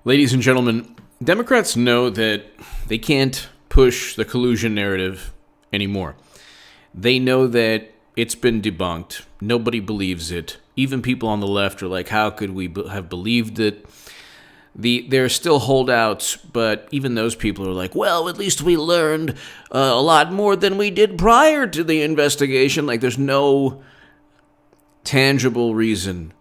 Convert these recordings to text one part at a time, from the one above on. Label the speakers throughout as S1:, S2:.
S1: Ladies and gentlemen, Democrats know that they can't push the collusion narrative anymore. They know that it's been debunked. Nobody believes it. Even people on the left are like, how could we have believed it? There are still holdouts, but even those people are like, well, at least we learned a lot more than we did prior to the investigation. Like, there's no tangible reason.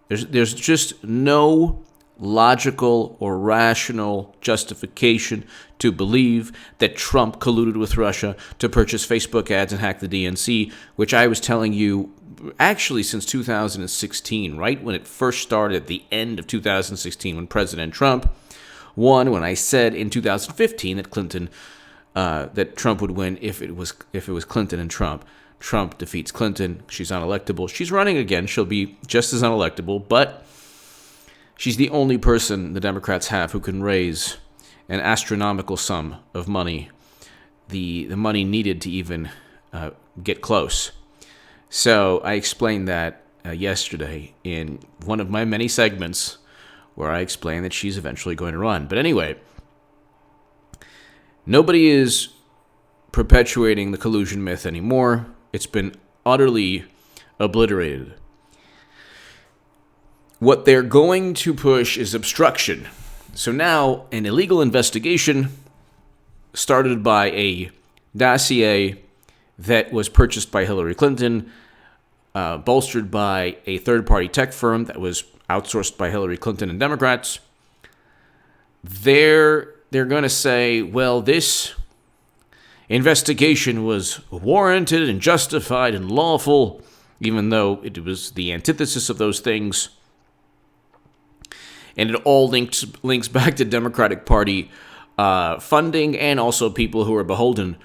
S1: There's just no logical or rational justification to believe that Trump colluded with Russia to purchase Facebook ads and hack the DNC, which I was telling you actually since 2016, right when it first started at the end of 2016 when President Trump won, when I said in 2015 that Trump would win if it was Clinton and Trump. Trump defeats Clinton. She's unelectable. She's running again. She'll be just as unelectable, but she's the only person the Democrats have who can raise an astronomical sum of money, the money needed to even get close. So I explained that yesterday in one of my many segments where I explained that she's eventually going to run. But anyway, nobody is perpetuating the collusion myth anymore. It's been utterly obliterated. What they're going to push is obstruction. So now an illegal investigation started by a dossier that was purchased by Hillary Clinton, bolstered by a third-party tech firm that was outsourced by Hillary Clinton and Democrats. They're going to say, well, this investigation was warranted and justified and lawful, even though it was the antithesis of those things. And it all links back to Democratic Party funding and also people who are beholden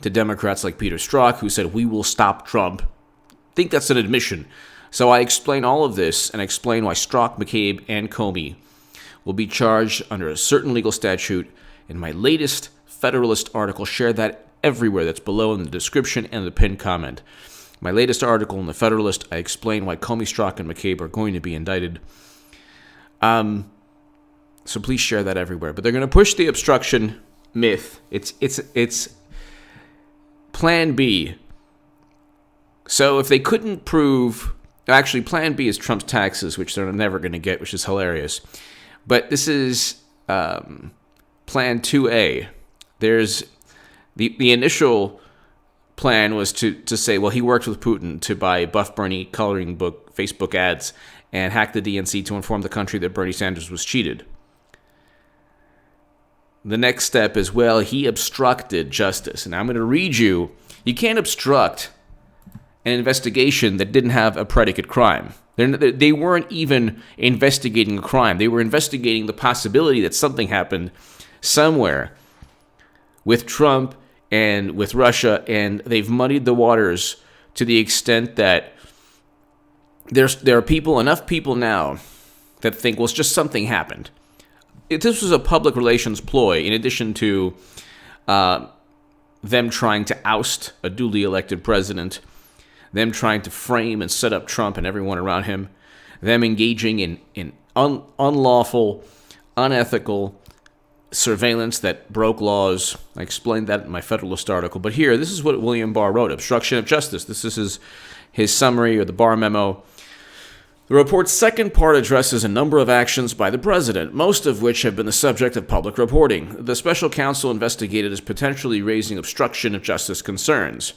S1: to Democrats like Peter Strzok, who said, we will stop Trump. I think that's an admission. So I explain all of this and explain why Strzok, McCabe, and Comey will be charged under a certain legal statute in my latest Federalist article. Share that everywhere. That's below in the description and the pinned comment. My latest article in the Federalist, I explain why Comey, Strzok, and McCabe are going to be indicted. So please share that everywhere. But they're going to push the obstruction myth. It's Plan B. So if they couldn't prove, actually Plan B is Trump's taxes, which they're never going to get, which is hilarious. But this is Plan 2A. There's the initial plan was to say, well, he worked with Putin to buy Buff Bernie coloring book Facebook ads and hack the DNC to inform the country that Bernie Sanders was cheated. The next step is, well, he obstructed justice. And I'm going to read you, you can't obstruct an investigation that didn't have a predicate crime. They weren't even investigating a crime. They were investigating the possibility that something happened somewhere with Trump and with Russia, and they've muddied the waters to the extent that there are enough people now that think, well, it's just something happened. This was a public relations ploy, in addition to them trying to oust a duly elected president, them trying to frame and set up Trump and everyone around him, them engaging in unlawful, unethical surveillance that broke laws. I explained that in my Federalist article. But here, this is what William Barr wrote, Obstruction of Justice. This is his summary or the Barr memo. The report's second part addresses a number of actions by the president, most of which have been the subject of public reporting. The special counsel investigated as potentially raising obstruction of justice concerns.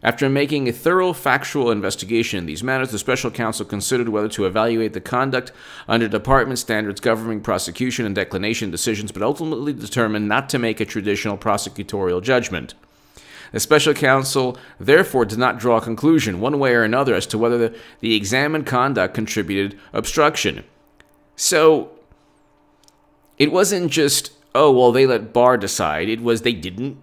S1: After making a thorough factual investigation in these matters, the special counsel considered whether to evaluate the conduct under department standards governing prosecution and declination decisions, but ultimately determined not to make a traditional prosecutorial judgment. The special counsel therefore did not draw a conclusion one way or another as to whether the examined conduct contributed obstruction. So it wasn't just, oh, well, they let Barr decide. It was they didn't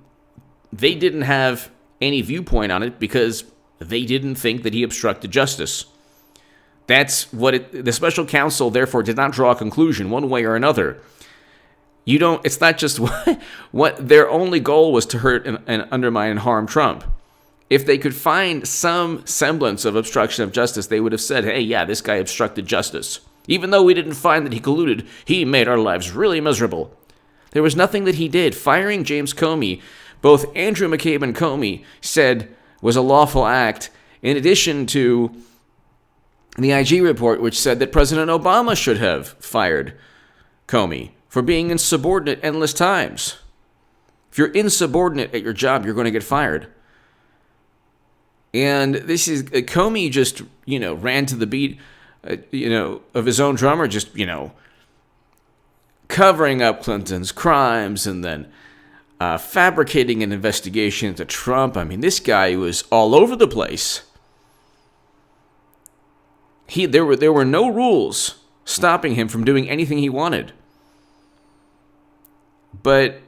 S1: have any viewpoint on it because they didn't think that he obstructed justice. That's what the special counsel therefore did not draw a conclusion one way or another. It's not just what their only goal was to hurt and undermine and harm Trump. If they could find some semblance of obstruction of justice, they would have said, hey, yeah, this guy obstructed justice. Even though we didn't find that he colluded, he made our lives really miserable. There was nothing that he did. Firing James Comey, both Andrew McCabe and Comey said was a lawful act, in addition to the IG report, which said that President Obama should have fired Comey for being insubordinate endless times. If you're insubordinate at your job, you're going to get fired. And this is, Comey just, ran to the beat, of his own drummer, just, covering up Clinton's crimes and then fabricating an investigation into Trump. I mean, this guy was all over the place. There were no rules stopping him from doing anything he wanted. But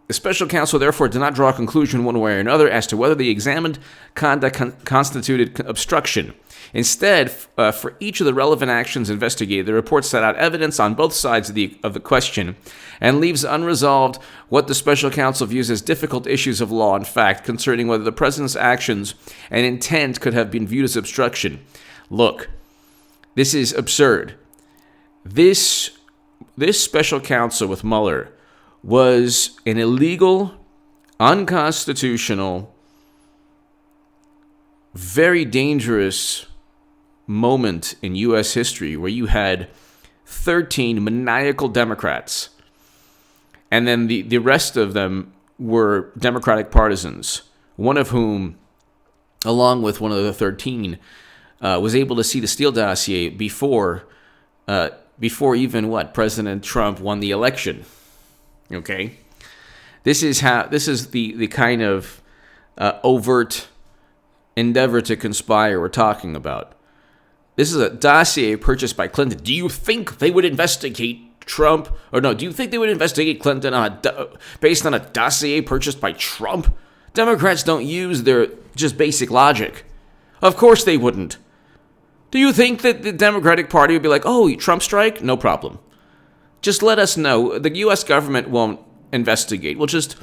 S1: the special counsel, therefore, did not draw a conclusion one way or another as to whether the examined conduct constituted obstruction. Instead, for each of the relevant actions investigated, the report set out evidence on both sides of the question and leaves unresolved what the special counsel views as difficult issues of law and fact concerning whether the president's actions and intent could have been viewed as obstruction. Look, this is absurd. This special counsel with Mueller was an illegal, unconstitutional, very dangerous moment in U.S. history where you had 13 maniacal Democrats, and then the rest of them were Democratic partisans, one of whom, along with one of the 13, was able to see the Steele dossier before even President Trump won the election. Okay, this is the kind of overt endeavor to conspire we're talking about. This is a dossier purchased by Clinton. Do you think they would investigate Trump? Or no, do you think they would investigate Clinton based on a dossier purchased by Trump? Democrats don't use their just basic logic. Of course they wouldn't. Do you think that the Democratic Party would be like, oh, Trump strike? No problem. Just let us know. The U.S. government won't investigate. We'll just,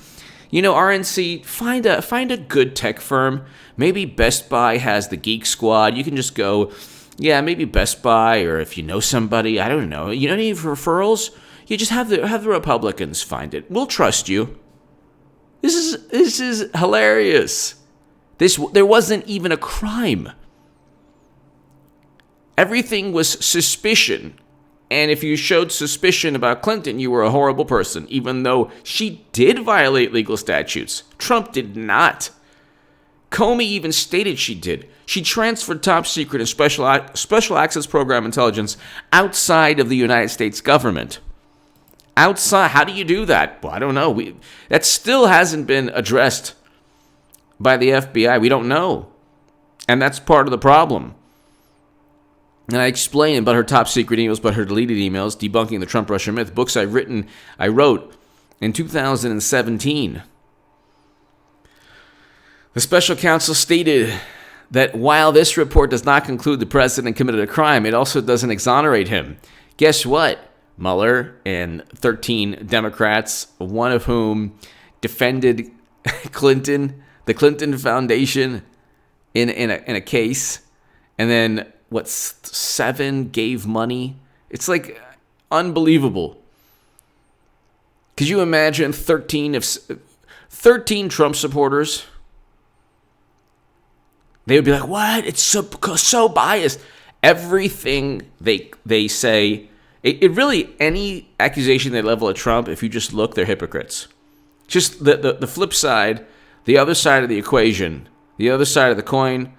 S1: RNC, find a good tech firm. Maybe Best Buy has the Geek Squad. You can just go, yeah, maybe Best Buy, or if you know somebody, I don't know. You don't need referrals. You just have the Republicans find it. We'll trust you. This is hilarious. There wasn't even a crime. Everything was suspicion. And if you showed suspicion about Clinton, you were a horrible person, even though she did violate legal statutes. Trump did not. Comey even stated she did. She transferred top secret and special access program intelligence outside of the United States government. Outside, how do you do that? Well, I don't know. That still hasn't been addressed by the FBI. We don't know. And that's part of the problem. And I explain about her top secret emails, about her deleted emails, debunking the Trump-Russia myth, books I wrote in 2017. The special counsel stated that while this report does not conclude the president committed a crime, it also doesn't exonerate him. Guess what? Mueller and 13 Democrats, one of whom defended Clinton, the Clinton Foundation, in a case, and then 7 gave money. It's like unbelievable. Could you imagine 13 Trump supporters? They would be like, "What? It's so biased." Everything they say, it really, any accusation they level at Trump, if you just look, they're hypocrites. Just the flip side, the other side of the equation, the other side of the coin.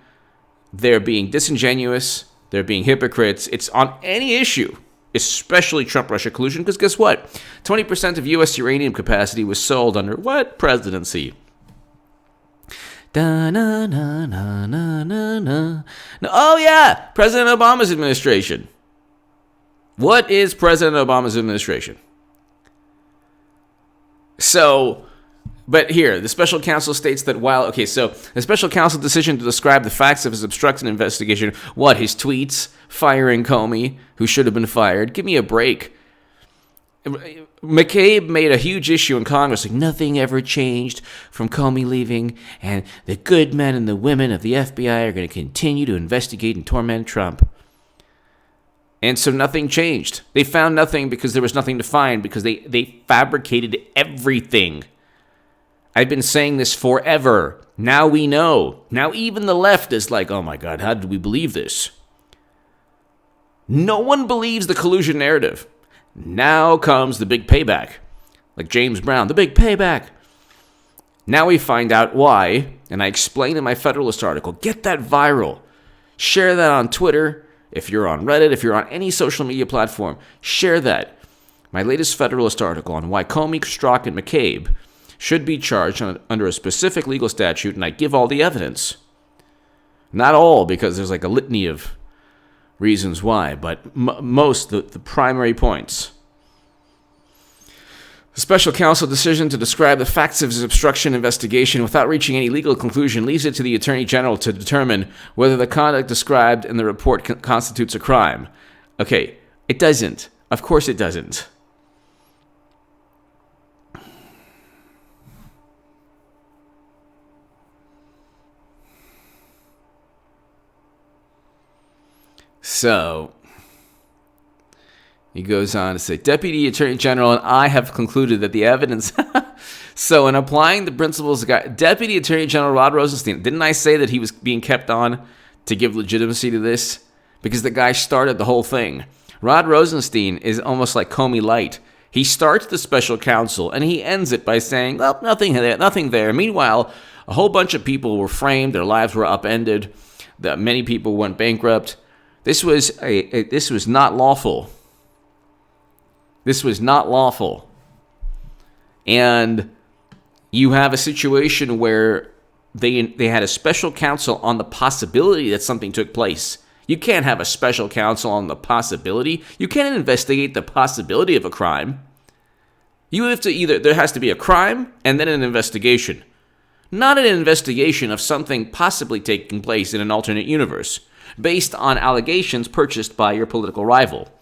S1: They're being disingenuous. They're being hypocrites. It's on any issue, especially Trump-Russia collusion, because guess what? 20% of U.S. uranium capacity was sold under what presidency? Oh, yeah, President Obama's administration. What is President Obama's administration? So... But here, the special counsel states that the special counsel decision to describe the facts of his obstruction investigation, his tweets, firing Comey, who should have been fired. Give me a break. McCabe made a huge issue in Congress, like nothing ever changed from Comey leaving, and the good men and the women of the FBI are going to continue to investigate and torment Trump. And so nothing changed. They found nothing because there was nothing to find, because they fabricated everything. I've been saying this forever. Now we know. Now even the left is like, oh my God, how did we believe this? No one believes the collusion narrative. Now comes the big payback. Like James Brown, the big payback. Now we find out why, and I explain in my Federalist article. Get that viral. Share that on Twitter. If you're on Reddit, if you're on any social media platform, share that. My latest Federalist article on why Comey, Strzok, and McCabe should be charged under a specific legal statute, and I give all the evidence. Not all, because there's like a litany of reasons why, but most, the primary points. The special counsel decision to describe the facts of his obstruction investigation without reaching any legal conclusion leaves it to the Attorney General to determine whether the conduct described in the report constitutes a crime. Okay, it doesn't. Of course it doesn't. So, he goes on to say, Deputy Attorney General and I have concluded that the evidence... So, in applying the principles, Deputy Attorney General Rod Rosenstein, didn't I say that he was being kept on to give legitimacy to this? Because the guy started the whole thing. Rod Rosenstein is almost like Comey Light. He starts the special counsel, and he ends it by saying, well, nothing there. Meanwhile, a whole bunch of people were framed, their lives were upended, many people went bankrupt. This was not lawful. This was not lawful. And you have a situation where they had a special counsel on the possibility that something took place. You can't have a special counsel on the possibility. You can't investigate the possibility of a crime. You have to there has to be a crime and then an investigation. Not an investigation of something possibly taking place in an alternate universe, based on allegations purchased by your political rival.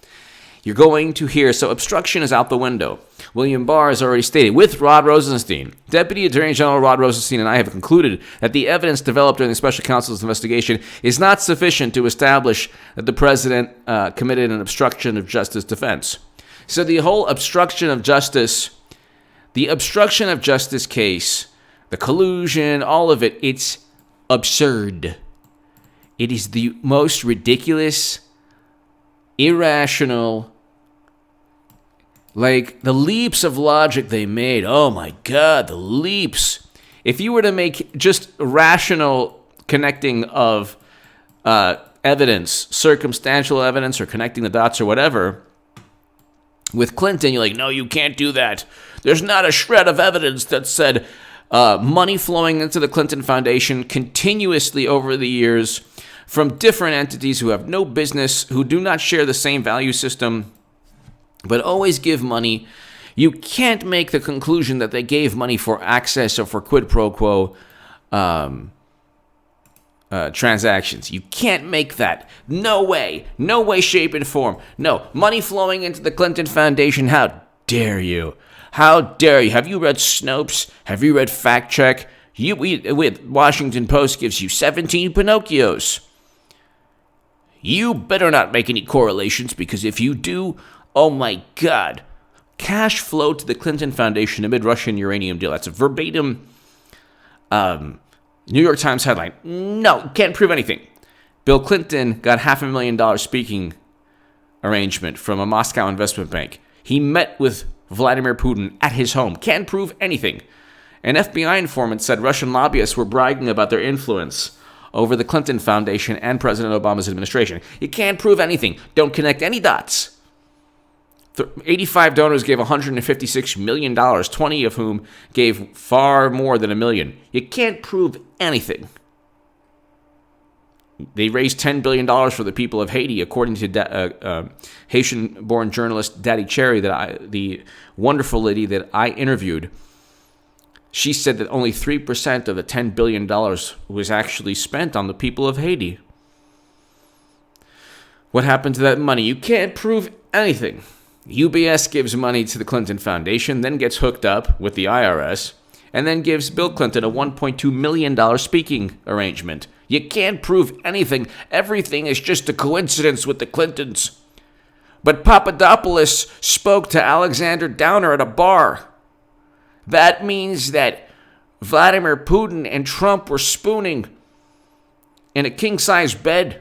S1: You're going to hear, so obstruction is out the window. William Barr has already stated, with Rod Rosenstein, Deputy Attorney General Rod Rosenstein and I have concluded that the evidence developed during the special counsel's investigation is not sufficient to establish that the president committed an obstruction of justice defense. So the whole obstruction of justice case, the collusion, all of it, it's absurd. It is the most ridiculous, irrational, like the leaps of logic they made. Oh my God, the leaps. If you were to make just rational connecting of evidence, circumstantial evidence, or connecting the dots or whatever, with Clinton, you're like, no, you can't do that. There's not a shred of evidence that said money flowing into the Clinton Foundation continuously over the years from different entities who have no business, who do not share the same value system, but always give money. You can't make the conclusion that they gave money for access or for quid pro quo transactions. You can't make that. No way, shape, and form. No, money flowing into the Clinton Foundation. How dare you? How dare you? Have you read Snopes? Have you read Fact Check? Washington Post gives you 17 Pinocchios. You better not make any correlations, because if you do, oh my God. Cash flow to the Clinton Foundation amid Russian uranium deal. That's a verbatim New York Times headline. No, can't prove anything. Bill Clinton got $500,000 speaking arrangement from a Moscow investment bank. He met with Vladimir Putin at his home. Can't prove anything. An FBI informant said Russian lobbyists were bragging about their influence over the Clinton Foundation and President Obama's administration. You can't prove anything. Don't connect any dots. 85 donors gave $156 million, 20 of whom gave far more than $1 million. You can't prove anything. They raised $10 billion for the people of Haiti, according to Haitian-born journalist Daddy Cherry, the wonderful lady that I interviewed. She said that only 3% of the $10 billion was actually spent on the people of Haiti. What happened to that money? You can't prove anything. UBS gives money to the Clinton Foundation, then gets hooked up with the IRS, and then gives Bill Clinton a $1.2 million speaking arrangement. You can't prove anything. Everything is just a coincidence with the Clintons. But Papadopoulos spoke to Alexander Downer at a bar. That means that Vladimir Putin and Trump were spooning in a king-size bed.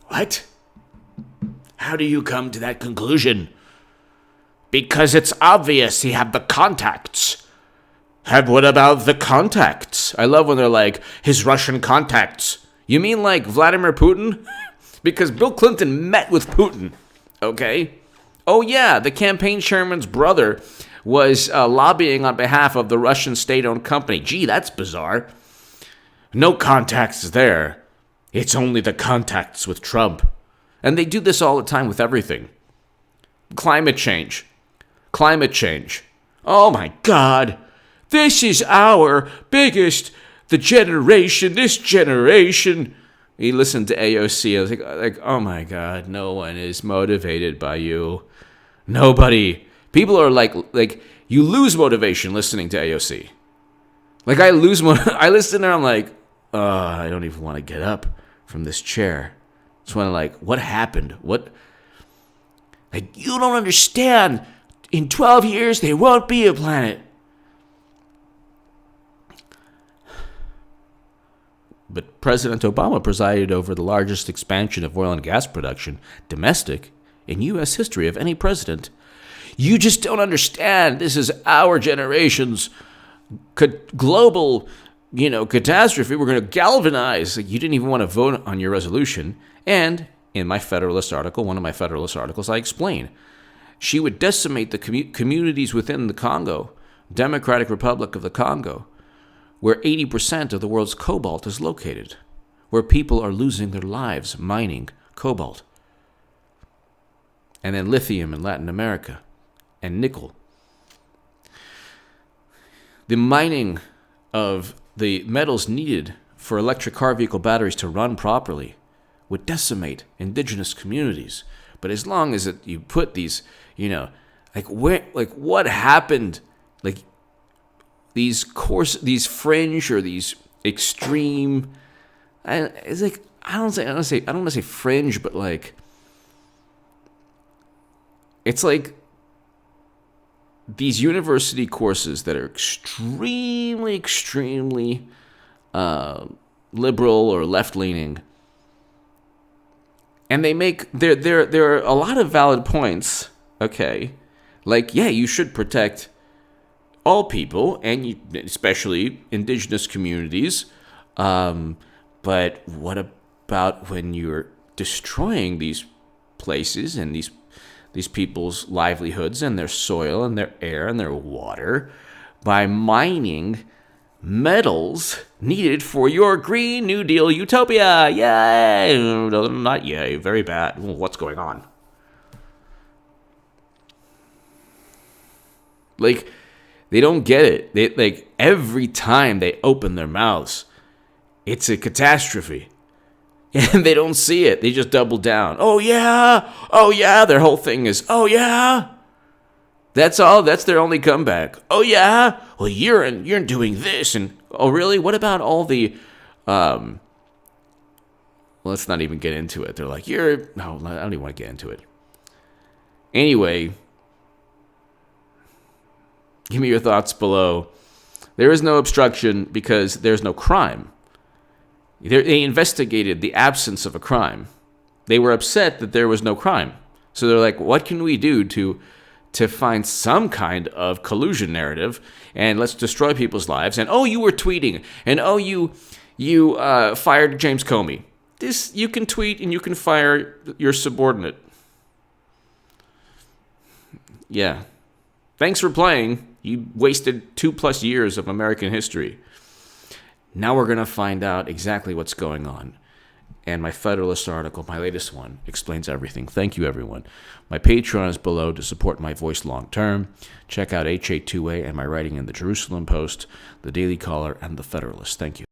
S1: What? How do you come to that conclusion? Because it's obvious he had the contacts. And what about the contacts? I love when they're like, his Russian contacts. You mean like Vladimir Putin? Because Bill Clinton met with Putin, okay? Oh yeah, the campaign chairman's brother was lobbying on behalf of the Russian state-owned company. Gee, that's bizarre. No contacts there. It's only the contacts with Trump. And they do this all the time with everything. Climate change. Climate change. Oh my God. This is our biggest, this generation. He listened to AOC. I was like, oh my God, no one is motivated by you. Nobody. People are like you lose motivation listening to AOC. Like I listen to her, I'm like, I don't even want to get up from this chair. Just want to like, what happened? What? Like, you don't understand. In 12 years, there won't be a planet. But President Obama presided over the largest expansion of oil and gas production, domestic, in U.S. history of any president. You just don't understand. This is our generation's global, catastrophe. We're going to galvanize. You didn't even want to vote on your resolution. And in my Federalist article, one of my Federalist articles, I explain. She would decimate the communities within the Congo, Democratic Republic of the Congo, where 80% of the world's cobalt is located, where people are losing their lives mining cobalt. And then lithium in Latin America, and nickel. The mining of the metals needed for electric car vehicle batteries to run properly would decimate indigenous communities. But as long as you put these, what happened, these fringe or these extreme, I don't want to say fringe, but it's like these university courses that are extremely, extremely liberal or left-leaning, and they make there are a lot of valid points. Okay, you should protect all people, and especially indigenous communities. But what about when you're destroying these places and these people's livelihoods and their soil and their air and their water by mining metals needed for your Green New Deal utopia? Yay! Not yay. Very bad. What's going on? They don't get it. They every time they open their mouths, it's a catastrophe. And they don't see it. They just double down. Oh yeah. Oh yeah. Their whole thing is, oh yeah. That's all. That's their only comeback. Oh yeah. Well, you're doing this, and oh really? What about all the let's not even get into it. They're like, no, I don't even want to get into it. Anyway, give me your thoughts below. There is no obstruction because there's no crime. They investigated the absence of a crime. They were upset that there was no crime. So they're like, what can we do to find some kind of collusion narrative, and let's destroy people's lives? And oh, you were tweeting, and oh, you fired James Comey. You can tweet and you can fire your subordinate. Yeah. Thanks for playing. You wasted 2+ years of American history. Now we're going to find out exactly what's going on. And my Federalist article, my latest one, explains everything. Thank you, everyone. My Patreon is below to support my voice long term. Check out HA2A and my writing in the Jerusalem Post, the Daily Caller, and the Federalist. Thank you.